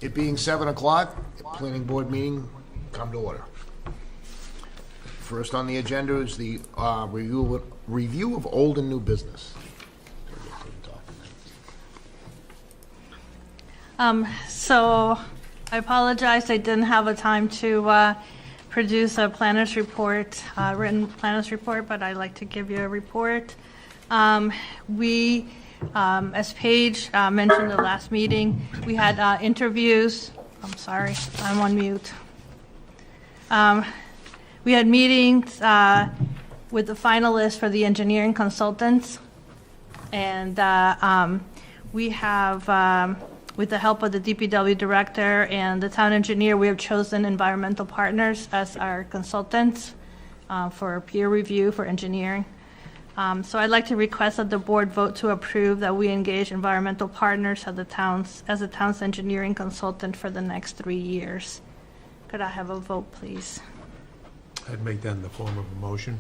It being 7 o'clock, planning board meeting come to order. First on the agenda is the review of old and new business. So I apologize, I didn't have a time to produce a planner's report, written planner's report, but I'd like to give you a report. We, as Paige mentioned the last meeting, we had interviews. I'm sorry, I'm on mute. We had meetings with the finalists for the engineering consultants, and we have, with the help of the DPW director and the town engineer, we have chosen environmental partners as our consultants for peer review for engineering. So I'd like to request that the board vote to approve that we engage environmental partners as the town's engineering consultant for the next 3 years. Could I have a vote, please? I'd make that in the form of a motion.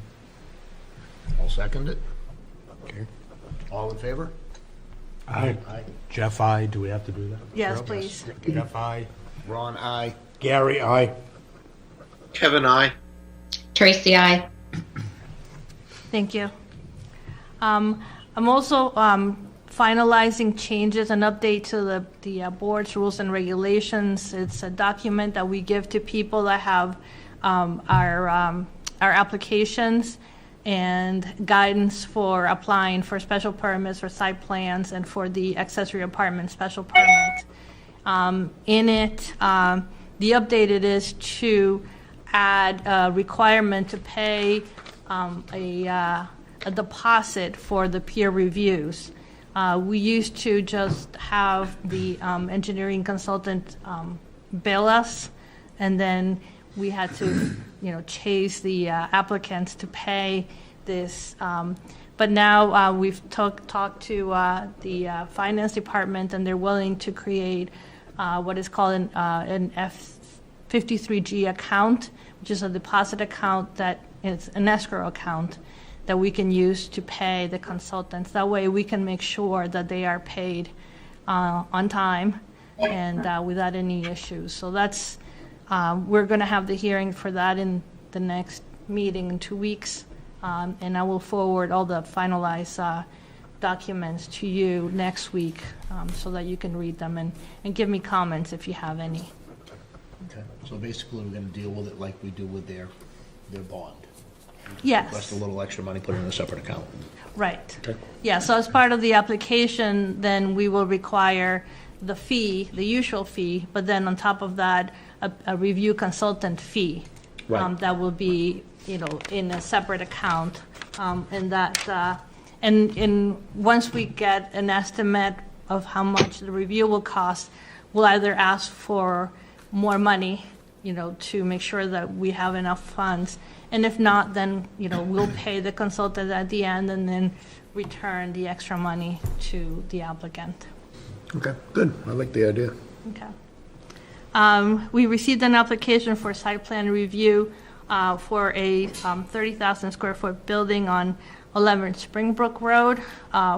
I'll second it. Okay. All in favor? Aye. Aye. Jeff, aye. Do we have to do that? Yes, please. Jeff, aye. Ron, aye. Gary, aye. Kevin, I. Tracy, I. Thank you. I'm also finalizing changes and update to the board's rules and regulations. It's a document that we give to people that have our applications and guidance for applying for special permits, for site plans, and for the accessory apartment special permit. In it, the updated is to add a requirement to pay a deposit for the peer reviews. We used to just have the engineering consultant bill us, and then we had to, chase the applicants to pay this. But now we've talked to the finance department, and they're willing to create what is called an F53G account, which is a deposit account that is an escrow account that we can use to pay the consultants. That way we can make sure that they are paid on time and without any issues. So that's, we're going to have the hearing for that in the next meeting in 2 weeks. And I will forward all the finalized documents to you next week so that you can read them and give me comments if you have any. Okay, so basically we're gonna deal with it like we do with their bond. Yes. Request a little extra money, put it in a separate account. Right. Okay. Yeah, so as part of the application, then we will require the fee, the usual fee, but then on top of that, a review consultant fee. Right. That will be, in a separate account. And that, and once we get an estimate of how much the review will cost, we'll either ask for more money, to make sure that we have enough funds. And if not, then, we'll pay the consultant at the end and then return the extra money to the applicant. Okay, good. I like the idea. Okay. We received an application for site plan review for a 30,000 square foot building on 11 Springbrook Road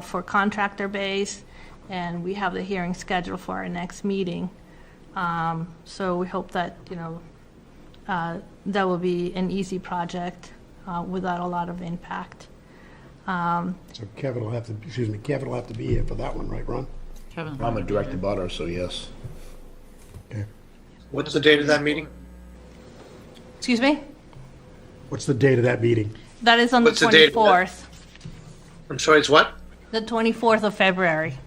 for contractor base, and we have the hearing scheduled for our next meeting. So we hope that, that will be an easy project without a lot of impact. So Kevin will have to be here for that one, right, Ron? I'm a direct abutter, so yes. Okay. What's the date of that meeting? Excuse me? What's the date of that meeting? That is on the What's the date of that? 24th. I'm sorry, it's what? The 24th of February.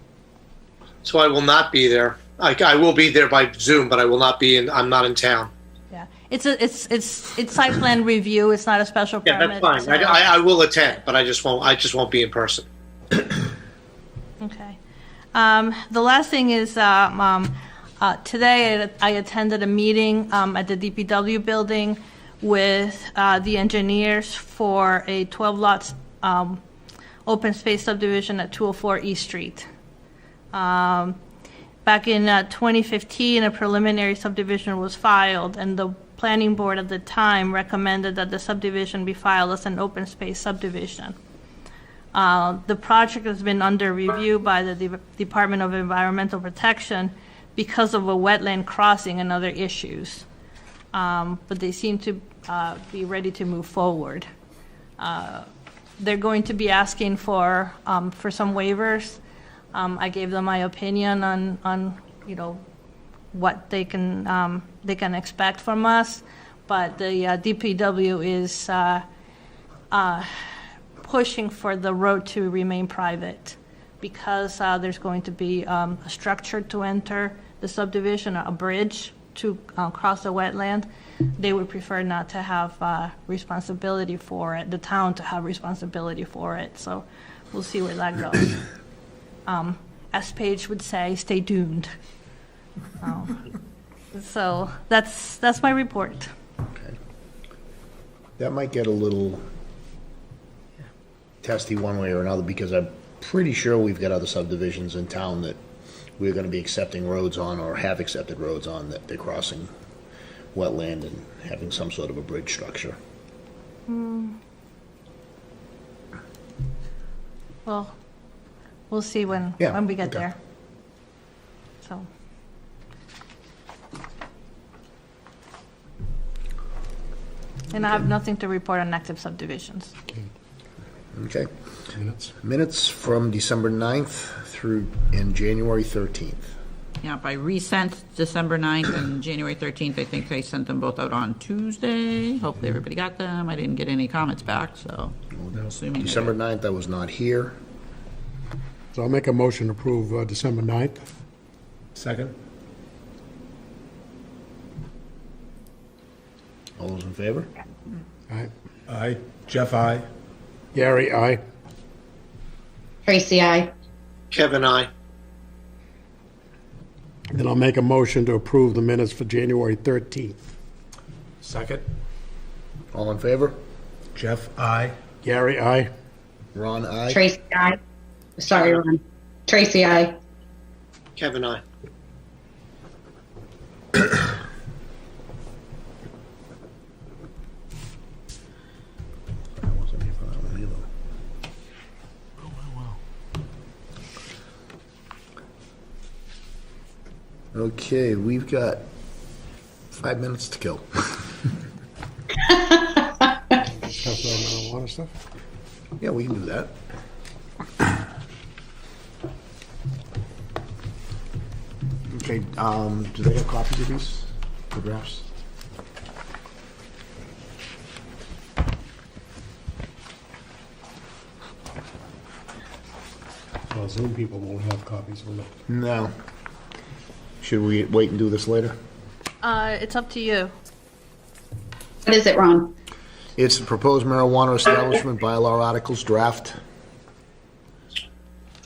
So I will not be there. I will be there by Zoom, but I will not be I'm not in town. Yeah, it's site plan review. It's not a special Yeah, permit. that's fine. so- I will attend, but I just won't be in person. Okay. The last thing is, today I attended a meeting at the DPW building with the engineers for a 12 lots open space subdivision at 204 East Street. Back in 2015, a preliminary subdivision was filed, and the planning board at the time recommended that the subdivision be filed as an open space subdivision. The project has been under review by the Department of Environmental Protection because of a wetland crossing and other issues. But they seem to be ready to move forward. They're going to be asking for some waivers. I gave them my opinion on what they can expect from us, but the DPW is pushing for the road to remain private because there's going to be a structure to enter the subdivision, a bridge to cross the wetland. They would prefer not to have responsibility for it, the town to have responsibility for it. So we'll see where that goes. As Paige would say, stay tuned. So that's my report. Okay. That might get a little testy one way or another, because I'm pretty sure we've got other subdivisions in town that we're gonna be accepting roads on, or have accepted roads on, that they're crossing wetland and having some sort of a bridge structure. Well, we'll see when we get there. So. And I have nothing to report on active subdivisions. Okay. Minutes. Minutes from December 9th through and January 13th. Yep, I resent December 9th and January 13th. I think I sent them both out on Tuesday. Hopefully everybody got them. I didn't get any comments back, so I'm assuming. December 9th, I was not here. So I'll make a motion to approve December 9th. Second? All those in favor? Aye. Aye. Jeff, aye. Gary, aye. Tracy, I. Kevin, I. Then I'll make a motion to approve the minutes for January 13th. Second? All in favor? Jeff, aye. Gary, aye. Ron, aye. Tracy, I. Sorry, Ron. Tracy, I. Kevin, I. I wasn't here for that one either. Okay, we've got 5 minutes to kill. Discuss the marijuana stuff. Yeah, we can do that. Okay, do they have copies of these, the drafts? Well, Zoom people won't have copies of it. No. Should we wait and do this later? It's up to you. What is it, Ron? It's the proposed marijuana establishment bylaw articles draft.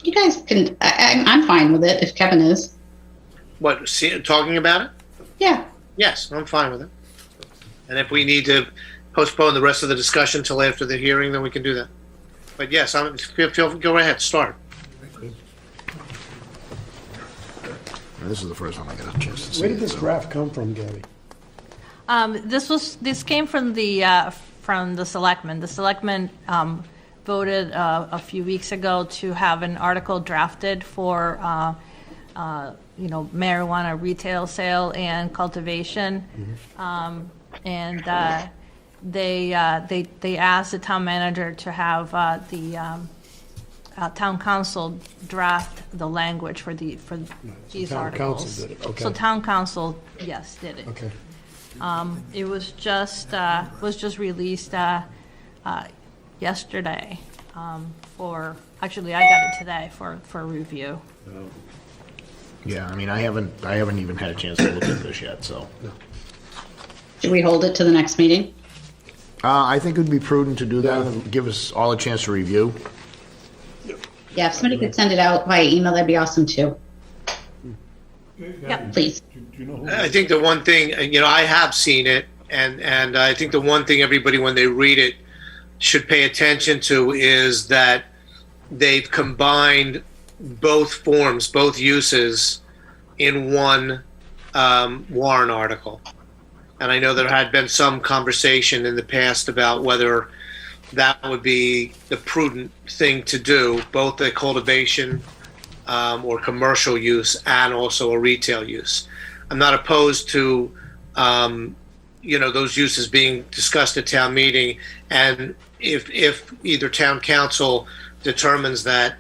You guys can, I'm fine with it if Kevin is. What, talking about it? Yeah. Yes, I'm fine with it. And if we need to postpone the rest of the discussion till after the hearing, then we can do that. But yes, go ahead, start. This is the first time I got a chance to see it. Where did this so- draft come from, Gary? This came from the selectmen. The selectmen voted a few weeks ago to have an article drafted for marijuana retail sale and cultivation, and they asked the town manager to have the town council draft the language for these town articles. council did it, okay. So town council, yes, did it. Okay. It was just released yesterday. Actually, I got it today for review. Yeah, I mean, I haven't even had a chance to look at this yet, so. Should we hold it to the next meeting? I think it would be prudent to do that, and give us all a chance to review. Yeah, if somebody could send it out via email, that'd be awesome too. Yep. Please. I think the one thing, I have seen it, and I think the one thing everybody, when they read it, should pay attention to is that they've combined both forms, both uses, in one warrant article. And I know there had been some conversation in the past about whether that would be the prudent thing to do, both the cultivation or commercial use and also a retail use. I'm not opposed to, those uses being discussed at town meeting. And if either town council determines that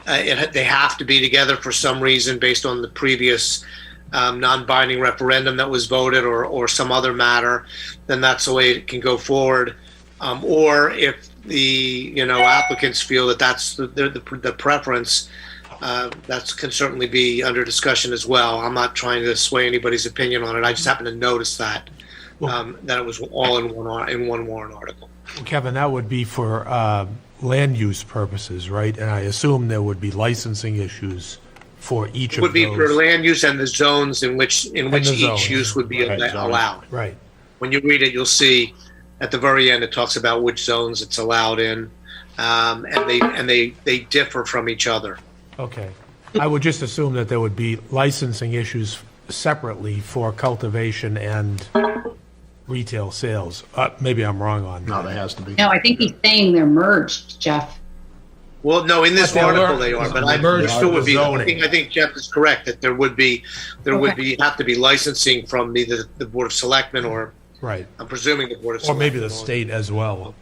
they have to be together for some reason based on the previous non-binding referendum that was voted or some other matter, then that's the way it can go forward. Or if the applicants feel that that's the preference, that can certainly be under discussion as well. I'm not trying to sway anybody's opinion on it. I just happen to notice that it was all in one warrant article. Kevin, that would be for land use purposes, right? And I assume there would be licensing issues for each It of would be those. for land use and the zones in which the each zones. use would be Right, zones. allowed. Right. When you read it, you'll see at the very end it talks about which zones it's allowed in, and they differ from each other. Okay. I would just assume that there would be licensing issues separately for cultivation and retail sales. Maybe I'm wrong on No, that. there has to be. No, I think he's saying they're merged, Jeff. Well, no, in this But they're article lear- they are, but they're there still would be. zoning. I think Jeff is correct that there would have to be licensing from either the Board of Selectmen or Right. I'm presuming the Board of Or Selectmen. maybe the state as well.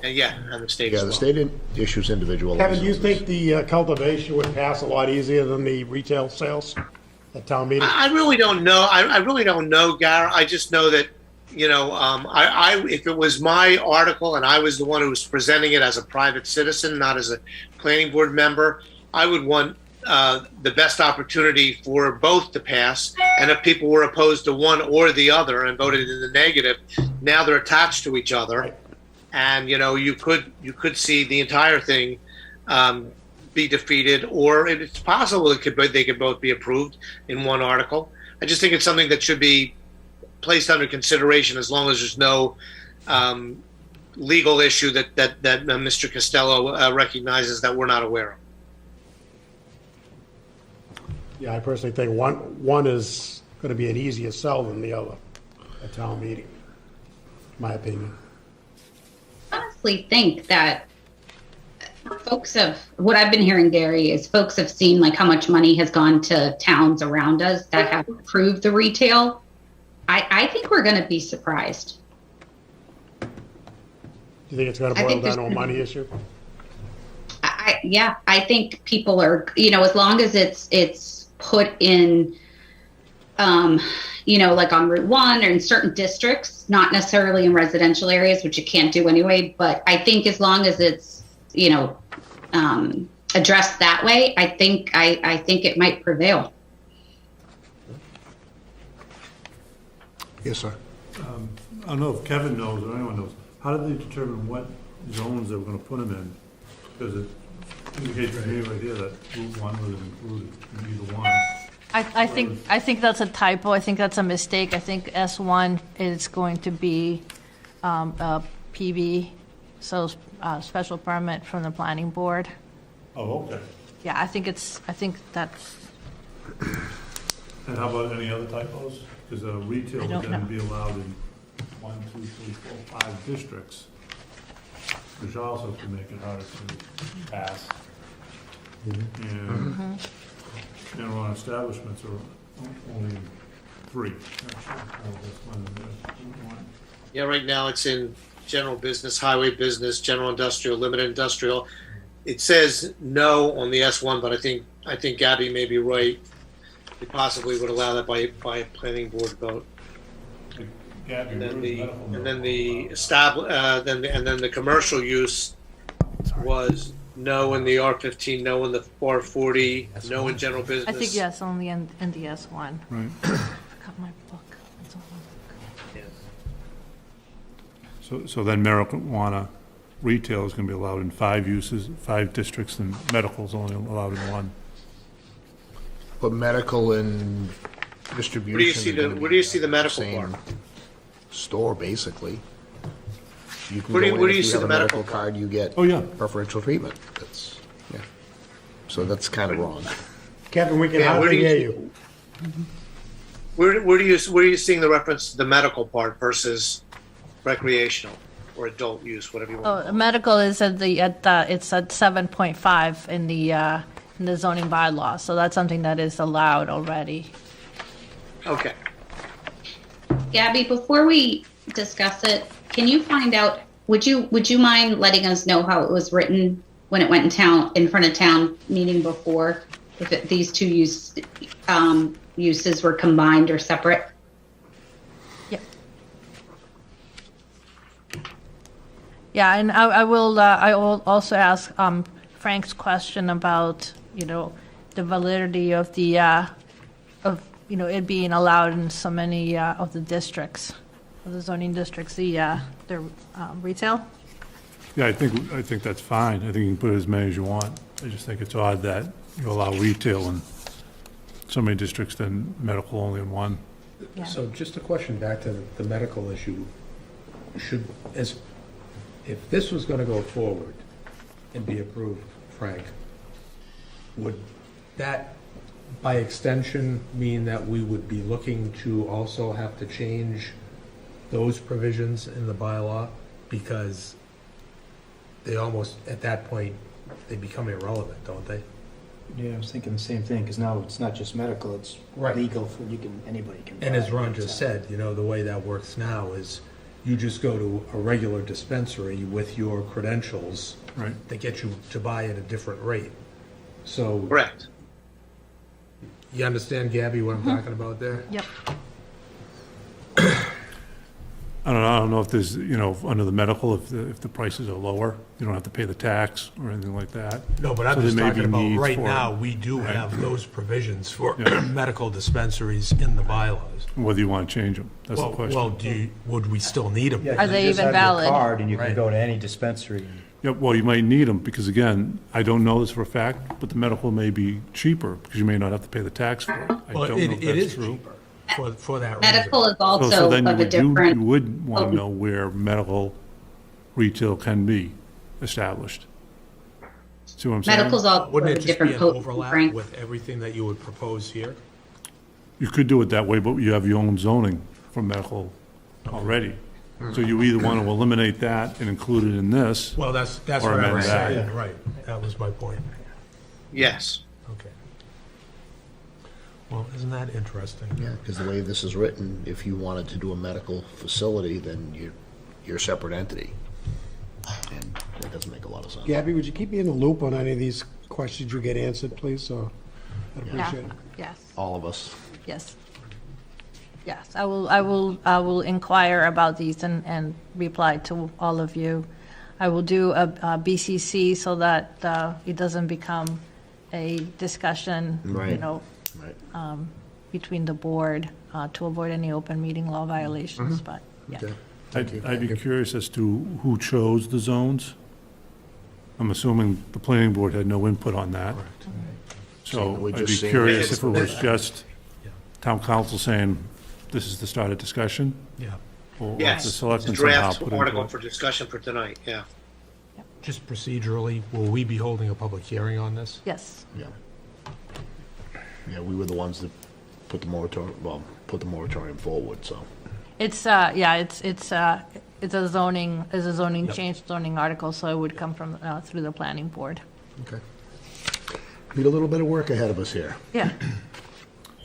And the state Yeah, as the well. state issues individual Kevin, do you licenses. think the cultivation would pass a lot easier than the retail sales at town meeting? I really don't know. I really don't know, Gar. I just know that, if it was my article and I was the one who was presenting it as a private citizen, not as a planning board member, I would want the best opportunity for both to pass. And if people were opposed to one or the other and voted in the negative, now they're attached to each other. And, you could see the entire thing be defeated, or it's possible they could both be approved in one article. I just think it's something that should be placed under consideration as long as there's no legal issue that Mr. Costello recognizes that we're not aware of. Yeah, I personally think one is going to be an easier sell than the other at town meeting, my opinion. I honestly think that what I've been hearing, Gary, is folks have seen like how much money has gone to towns around us that have approved the retail. I think we're going to be surprised. Do you think it's going to I boil think down to a there's- money issue? I think people are, as long as it's put in, like on Route 1 or in certain districts, not necessarily in residential areas, which you can't do anyway. But I think as long as it's, addressed that way, I think it might prevail. Yes, sir. I don't know if Kevin knows or anyone knows, how did they determine what zones they were gonna put them in? Because it indicates to me right here that Route 1 was included in either one. I think that's a typo. I think that's a mistake. I think S1 is going to be a PB, so special permit from the planning board. Oh, okay. Yeah, I think that's, And how about any other typos? Because retail I would don't then know. be allowed in 1, 2, 3, 4, 5 districts, which also could make it harder to pass. And general establishments are only in 3. Actually. Oh, that's one of them. Yeah, right now it's in general business, highway business, general industrial, limited industrial. It says no on the S1, but I think Gabby may be right. It possibly would allow that by a planning board vote. Gabby, And then where's the medical and then marijuana? then the commercial use was no in the R15, no in the R40, no in general business. I think yes, only in the S1. Right. I got my book. It's all- So then marijuana retail is going to be allowed in 5 uses, 5 districts, and medical is only allowed in 1. But medical and distribution. Where do you see the medical same part? Store, basically. You can Where do go you in, if see you have the a medical medical card, you get Oh, yeah. preferential treatment. That's, yeah. So that's kind of wrong. Kevin, we can Yeah, where do hardly you hear see- you. Where are you seeing the reference to the medical part versus recreational or adult use, whatever you want? Oh, medical is it's at 7.5 in the in the zoning bylaw. So that's something that is allowed already. Okay. Gabby, before we discuss it, can you find out, would you mind letting us know how it was written when it went in front of town meeting before? If these two uses were combined or separate? Yep. Yeah, and I will also ask Frank's question about, the validity of the, it being allowed in so many of the districts, of the zoning districts, the retail. Yeah, I think that's fine. I think you can put as many as you want. I just think it's odd that you allow retail in so many districts than medical only in one. Yeah. So just a question back to the medical issue. If this was going to go forward and be approved, Frank, would that, by extension, mean that we would be looking to also have to change those provisions in the bylaw? Because they almost, at that point, they become irrelevant, don't they? Yeah, I was thinking the same thing, because now it's not just medical, it's Right. legal, for anybody can. And as buy Ron it, just so. said, the way that works now is you just go to a regular dispensary with your credentials Right. that get you to buy at a different rate. So Correct. you understand, Gabby, what I'm talking about there? Yep. I don't know if there's, under the medical, if the prices are lower, you don't have to pay the tax or anything like that. No, but So I'm there just may talking be about, needs right for it. now, we do Right. have those provisions for Yeah. medical dispensaries in the bylaws. Whether you want to change them, that's the Well, question. would we still need them? Yeah, Are 'cause you they just even have your valid? card, and you Right. can go to any dispensary. Yeah, well, you might need them, because again, I don't know this for a fact, but the medical may be cheaper, because you may not have to pay the tax for it. I Well, don't know if it is that's true. cheaper for that reason. Medical is So also then of a you different, would want to know where medical retail can be established. See what I'm saying? medical's also of Wouldn't a it just be different an potency, overlap Frank. with everything that you would propose here? You could do it that way, but you have your own zoning for medical already. So you either want to eliminate that and include it in this, Well, that's Or what I amend was that. saying, right. That was my point. Yes. Okay. Well, isn't that interesting? Yeah, because the way this is written, if you wanted to do a medical facility, then you're a separate entity. And that doesn't make a lot of sense. Gabby, would you keep me in the loop on any of these questions you get answered, please? So I'd Yeah. appreciate it. Yes. All of us. Yes. Yes, I will inquire about these and reply to all of you. I will do a BCC so that it doesn't become a discussion, Right. Right. between the board to avoid any open meeting law violations, but, yeah. Okay. I'd be curious as to who chose the zones. I'm assuming the planning board had no input on that. So we're So I'd be just saying- curious if it was just town council saying, this is the start of discussion, Yeah. or if the Yes. selectmen somehow Draft put into article it. for discussion for tonight, yeah. Just procedurally, will we be holding a public hearing on this? Yes, Yeah. Yeah, we were the ones that put the moratorium forward, so. it's a zoning change, zoning article, so it would come from, through the planning board. Okay. Need a little bit of work ahead of us here. Yeah,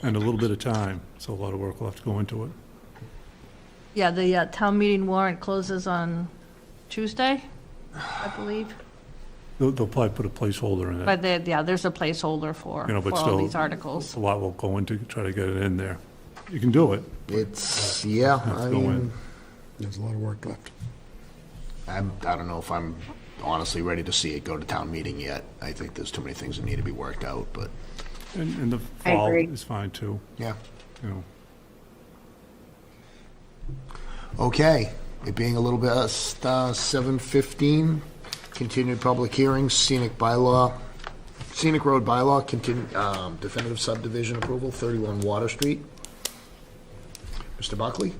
And a little bit of time, so a lot of work will have to go into it. yeah, the town meeting warrant closes on Tuesday, I believe. They'll probably put a placeholder in it, But there's a placeholder for but all still, these articles. a lot will go into, try to get it in there. You can do it. It's, yeah, I go in. mean, There's a lot of work left. I don't know if I'm honestly ready to see it go to town meeting yet. I think there's too many things that need to be worked out, but, And the I fall agree. is fine too, yeah. you know. Okay, it being a little bit, 7:15, continued public hearings, scenic road bylaw, definitive subdivision approval, 31 Water Street. Mr. Buckley?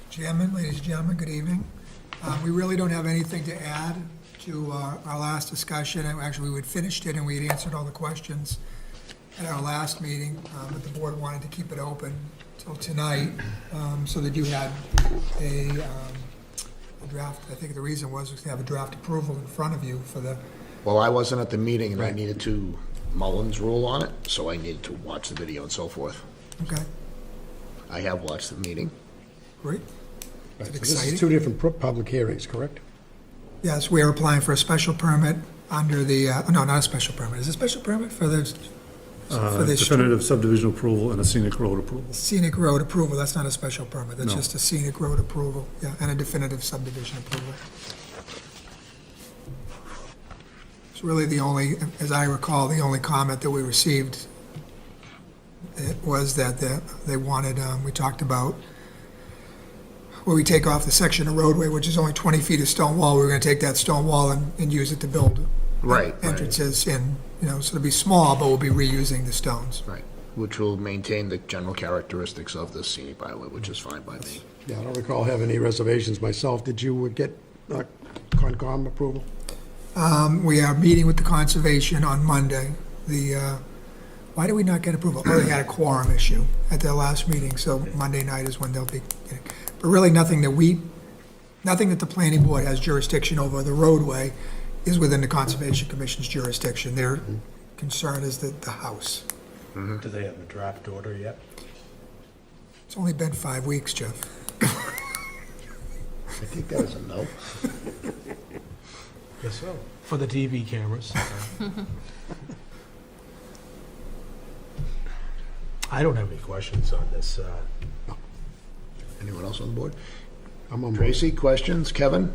Chairman, ladies and gentlemen, good evening. We really don't have anything to add to our last discussion. Actually, we had finished it and we had answered all the questions at our last meeting, but the board wanted to keep it open till tonight, so that you had a draft. I think the reason was to have a draft approval in front of you for the, Well, I wasn't at the meeting and I needed to Mullins rule on it, so I needed to watch the video and so forth. Okay, I have watched the meeting. great. Right, Is so it this is exciting? two different public hearings, correct? Yes, we are applying for a special permit under the, no, not a special permit. Is it a special permit for the Definitive subdivision approval and a scenic road approval. scenic road approval? That's not a special permit. That's No. just a scenic road approval, yeah, and a definitive subdivision approval. It's really the only, as I recall, the only comment that we received was that they wanted, we talked about where we take off the section of roadway, which is only 20 feet of stone wall, we were going to take that stone wall and use it to build Right. entrances in, so it'll be small, but we'll be reusing the stones. Right, which will maintain the general characteristics of the scenic byway, which is fine by me. Yeah, I don't recall having any reservations myself. Did you get Concom approval? We are meeting with the conservation on Monday. Why did we not get approval? Oh, they had a quorum issue at their last meeting, so Monday night is when they'll be getting. But really, nothing that the planning board has jurisdiction over. The roadway is within the Conservation Commission's jurisdiction. Their concern is the house. Do they have a draft order yet? It's only been 5 weeks, Jeff. I think that is a no. Guess so. For the TV cameras. I don't have any questions on this. Anyone else on the board? I'm on board. Tracy, questions? Kevin?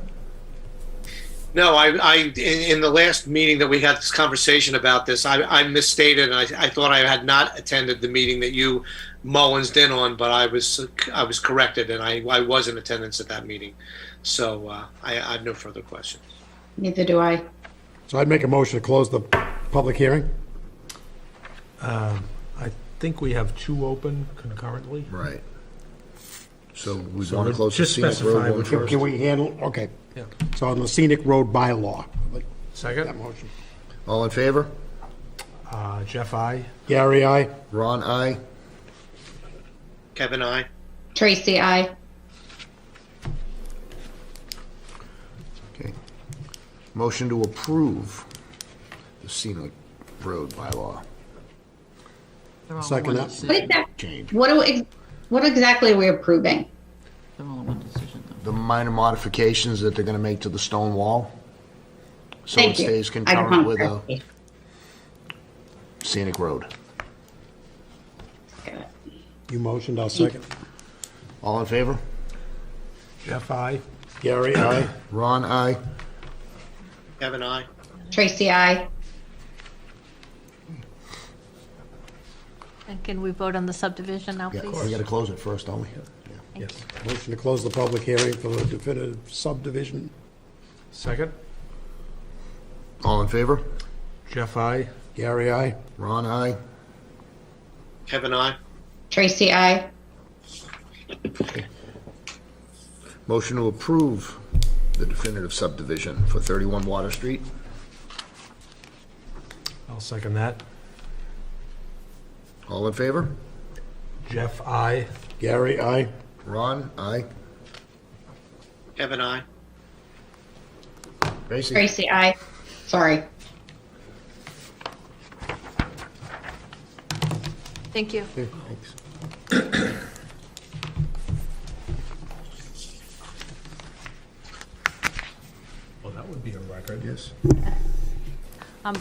No, in the last meeting that we had this conversation about this, I misstated, and I thought I had not attended the meeting that you Mullins in on, but I was corrected, and I was in attendance at that meeting. So I have no further questions. Neither do I. So I'd make a motion to close the public hearing. I think we have two open concurrently. Right. So we So want to close the just scenic specify road one which- first? Can we handle, okay. Yeah. So on the scenic road bylaw, like that Second, motion. All in favor? Jeff, I. Gary, aye? Ron, aye. Kevin, I. Tracy, I. Okay. Motion to approve the scenic road bylaw They're all Second one that. decision. change. What exactly are we approving? They're all one decision, though. The minor modifications that they're going to make to the stone wall. So it Thank you. stays I just concurrent want with a clarification. scenic road. You motioned, I'll second. All in favor? Jeff, I. Gary, aye? Ron, aye. Kevin, I. Tracy, I. And can we vote on the subdivision now, Yeah, please? we got to close it first, don't we? Yeah. Yes. Motion to close the public hearing for the definitive subdivision. Second, All in favor? Jeff, I. Gary, aye? Ron, aye. Kevin, I. Tracy, I. Motion to approve the definitive subdivision for 31 Water Street. I'll second that. All in favor? Jeff, I. Gary, aye? Ron, aye. Kevin, I. Tracy? Tracy, I. Sorry. Thank you. Okay, thanks. Well, that would be a record. Yes.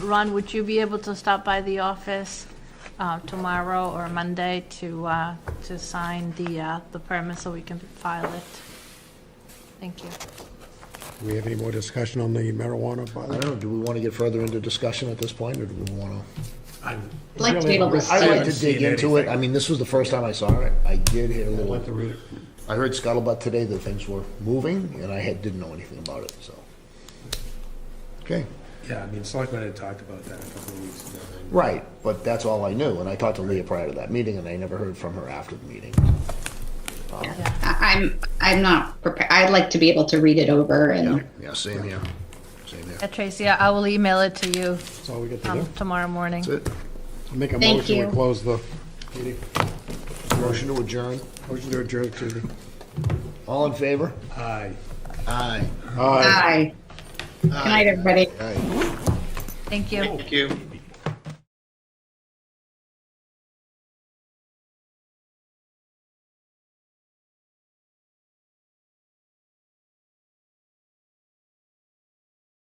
Ron, would you be able to stop by the office tomorrow or Monday to sign the permit so we can file it? Thank you. Do we have any more discussion on the marijuana I bylaw? don't know, do we want to get further into discussion at this point, or do we want to? I'd like to be able to I'd like to see it. dig into it. I mean, this was the first time I saw it. I did hear a I'd like to little, read it. I heard scuttlebutt today that things were moving, and I didn't know anything about it, so. Okay, Yeah, I mean, Selectmen had talked about that a couple of weeks ago. right, but that's all I knew, and I talked to Leah prior to that meeting, and I never heard from her after the meeting. I'm not prepared. I'd like to be able to read it over and. Yeah, same here, same here. Yeah, Tracy, I will email it to you That's all we get to do. tomorrow morning. That's it. Make a Thank motion, we you. close the meeting. Motion to adjourn. Motion to adjourn, excuse me. All in favor? Aye. Aye. Aye. Aye. Good night, everybody. Aye. Thank you. Thank you.